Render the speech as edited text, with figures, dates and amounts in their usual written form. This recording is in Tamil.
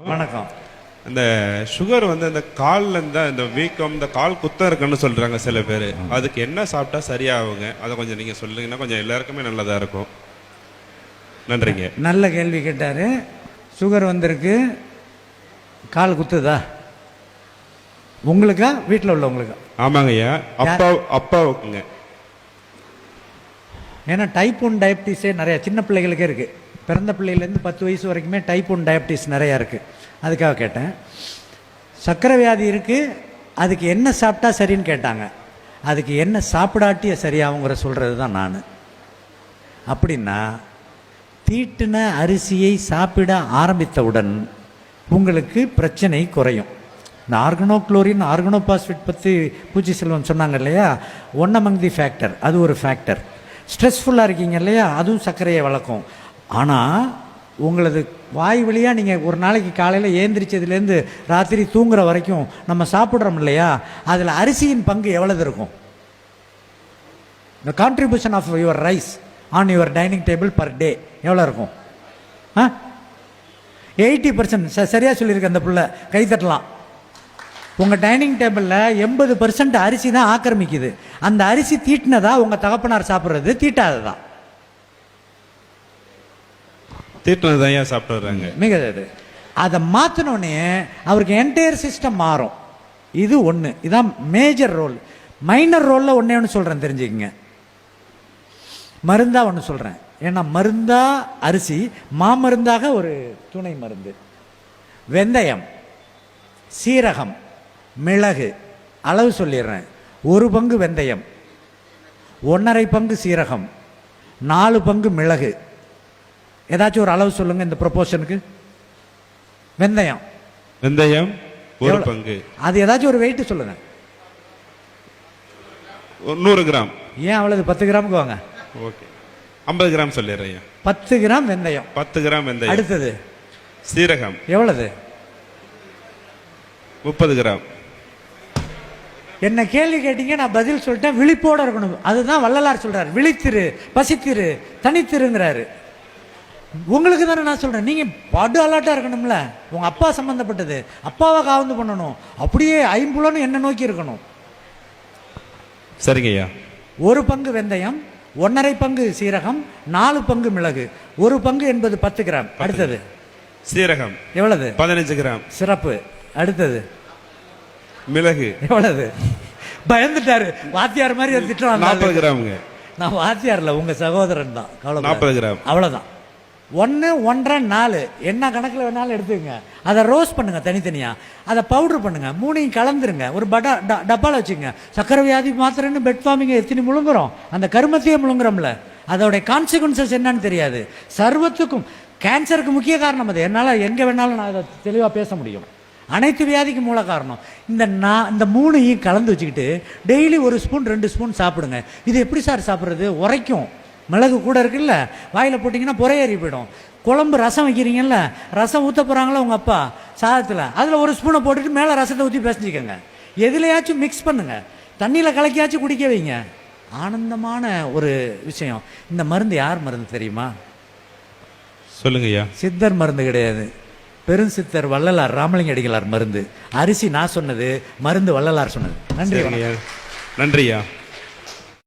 வணக்கம். இந்த சுகர் வந்து இந்த காலில் இருந்தால் இந்த வீக்கம் இந்த கால் குத்தம் இருக்குன்னு சொல்கிறாங்க சில பேர். அதுக்கு என்ன சாப்பிட்டா சரியாகுங்க? அதை கொஞ்சம் நீங்கள் சொல்லுங்கன்னா கொஞ்சம் எல்லாருக்குமே நல்லதாக இருக்கும். நன்றிங்க. நல்ல கேள்வி கேட்டார். சுகர் வந்திருக்கு, கால் குத்துதா உங்களுக்கா வீட்டில் உள்ளவங்களுக்கா? ஆமாங்க ஐயா, அப்பாவுக்குங்க. ஏன்னா டைப் 1 டயபிட்டிஸே நிறையா சின்ன பிள்ளைகளுக்கே இருக்குது. பிறந்த பிள்ளையிலேருந்து 10 வயசு வரைக்குமே டைப் 1 டயபிட்டிஸ் நிறையா இருக்குது. அதுக்காக கேட்டேன். சர்க்கரை வியாதி இருக்குது, அதுக்கு என்ன சாப்பிட்டா சரின்னு கேட்டாங்க. அதுக்கு என்ன சாப்பிடாட்டிய சரியாகுங்கிற சொல்கிறது தான் நான். அப்படின்னா தீட்டின அரிசியை சாப்பிட ஆரம்பித்தவுடன் உங்களுக்கு பிரச்சனை குறையும். இந்த ஆர்கனோக்ளோரின் ஆர்கனோபாஸ்பேட் பற்றி பூச்சி செல்வம் சொன்னாங்க இல்லையா, ஒன் அமங் தி ஃபேக்டர், அது ஒரு ஃபேக்டர். ஸ்ட்ரெஸ்ஃபுல்லாக இருக்கீங்க இல்லையா, அதுவும் சர்க்கரையை வளர்க்கும். ஆனால் உங்களது வாய் வழியாக நீங்கள் ஒரு நாளைக்கு காலையில் ஏந்திரிச்சதுலேருந்து ராத்திரி தூங்குற வரைக்கும் நம்ம சாப்பிட்றோம் இல்லையா, அதில் அரிசியின் பங்கு எவ்வளவு இருக்கும்? The contribution of your rice on your dining table per day எவ்வளோ இருக்கும்? 80%. சரியாக சொல்லியிருக்கு அந்த பிள்ளை, கை தட்டலாம். உங்கள் டைனிங் டேபிளில் 80% அரிசி தான் ஆக்கிரமிக்குது. அந்த அரிசி தீட்டினதா உங்கள் தகப்பனார் சாப்பிட்றது, தீட்டாததா? தீட்டினதான் ஏன் சாப்பிட்றாங்க? மிக அது அதை மாற்றினோடனே அவருக்கு என்டையர் சிஸ்டம் மாறும். இது ஒன்று, இதுதான் மேஜர் ரோல். மைனர் ரோலில் ஒன்றே ஒன்று சொல்கிறேன், தெரிஞ்சுக்கங்க. மருந்தா ஒன்று சொல்கிறேன். ஏன்னா மருந்தா அரிசி, மாமருந்தாக ஒரு துணை மருந்து. வெந்தயம், சீரகம், மிளகு அளவு சொல்லிடுறேன். 1 பங்கு வெந்தயம், 1.5 பங்கு சீரகம், 4 பங்கு மிளகு. ஏதாச்சும் ஒரு அளவு சொல்லுங்க இந்த ப்ரொபோர்ஷனுக்கு. வெந்தயம் 1 பங்கு. அது ஏதாச்சும் ஒரு வெயிட் சொல்லுங்க. 100 கிராம். ஏன் அவ்வளவு? 10 கிராமுக்கு வாங்க. ஓகே, 50 கிராம் சொல்லிடுறேன். 10 கிராம் வெந்தயம். 10 கிராம் வெந்தயம். அடுத்தது சீரகம் எவ்வளவு? 30 கிராம். என்ன கேள்வி கேட்டீங்க, நான் பதில் சொல்லிட்டேன். விழிப்போட இருக்கணும். அதுதான் வள்ளலார் சொல்றாரு, விழித்திரு, பசித்திரு, தனித்திருங்கிறாரு. உங்களுக்கு தானே நான் சொல்றேன். நீங்க படு அலாட்டா இருக்கணும்ல. உங்க அப்பா சம்பந்தப்பட்டது, அப்பாவை காவந்து பண்ணணும். அப்படியே ஐம்புலன்னு என்ன நோக்கி இருக்கணும். சரிங்க ஐயா. 1 பங்கு வெந்தயம், 1.5 பங்கு சீரகம், 4 பங்கு மிளகு. 1 பங்கு என்பது 10 கிராம். அடுத்தது சீரகம் எவ்வளவு? 15 கிராம். சிறப்பு. அடுத்தது மிளகு எவ்வளவு? பயந்துட்டாரு, வாத்தியார் மாதிரி திட்டம். 40 கிராமுங்க. நான் வாத்தியார்ல, உங்க சகோதரன் தான். 40 கிராம். அவ்வளவுதான். 1, 1.5, 4 என்ன கணக்கில் வேணாலும் எடுத்துக்கங்க. அதை ரோஸ்ட் பண்ணுங்க தனித்தனியா, அதை பவுடர் பண்ணுங்க, 3ஐயும் கலந்துருங்க. ஒரு டப்பாவில் வச்சுங்க. சக்கரை வியாதி மாத்திரன்னு பெட் ஃபார்மிங்க எத்தனை முழுங்குறோம், அந்த கருமத்தையே முழுங்குறோம்ல. அதோடைய கான்சிக்வன்சஸ் என்னன்னு தெரியாது. சர்வத்துக்கும் கேன்சருக்கு முக்கிய காரணம் அது. என்னால் எங்கே வேணாலும் நான் அதை தெளிவாக பேச முடியும். அனைத்து வியாதிக்கு மூல காரணம் இந்த 3ஐயும் கலந்து வச்சுக்கிட்டு டெய்லி 1 ஸ்பூன் 2 ஸ்பூன் சாப்பிடுங்க. இது எப்படி சார் சாப்பிட்றது? உரைக்கும். மிளகு கூட இருக்குல்ல, வாயில் போட்டிங்கன்னா புறையேறி போயிடும். குழம்பு ரசம் வைக்கிறீங்கல்ல, ரசம் ஊற்ற போகிறாங்களா உங்கள் அப்பா சாதத்தில், அதில் 1 ஸ்பூனை போட்டுட்டு மேலே ரசத்தை ஊற்றி பேசிச்சுக்கோங்க. எதுலையாச்சும் மிக்ஸ் பண்ணுங்க, தண்ணியில் கலக்கியாச்சும் குடிக்க வைங்க. ஆனந்தமான ஒரு விஷயம். இந்த மருந்து யார் மருந்து தெரியுமா? சொல்லுங்க ஐயா. சித்தர் மருந்து கிடையாது, பெருஞ்சித்தர் வள்ளலார் ராமலிங்க அடிகளார் மருந்து. அரிசி நான் சொன்னது, மருந்து வள்ளலார் சொன்னது. நன்றி. நன்றியா.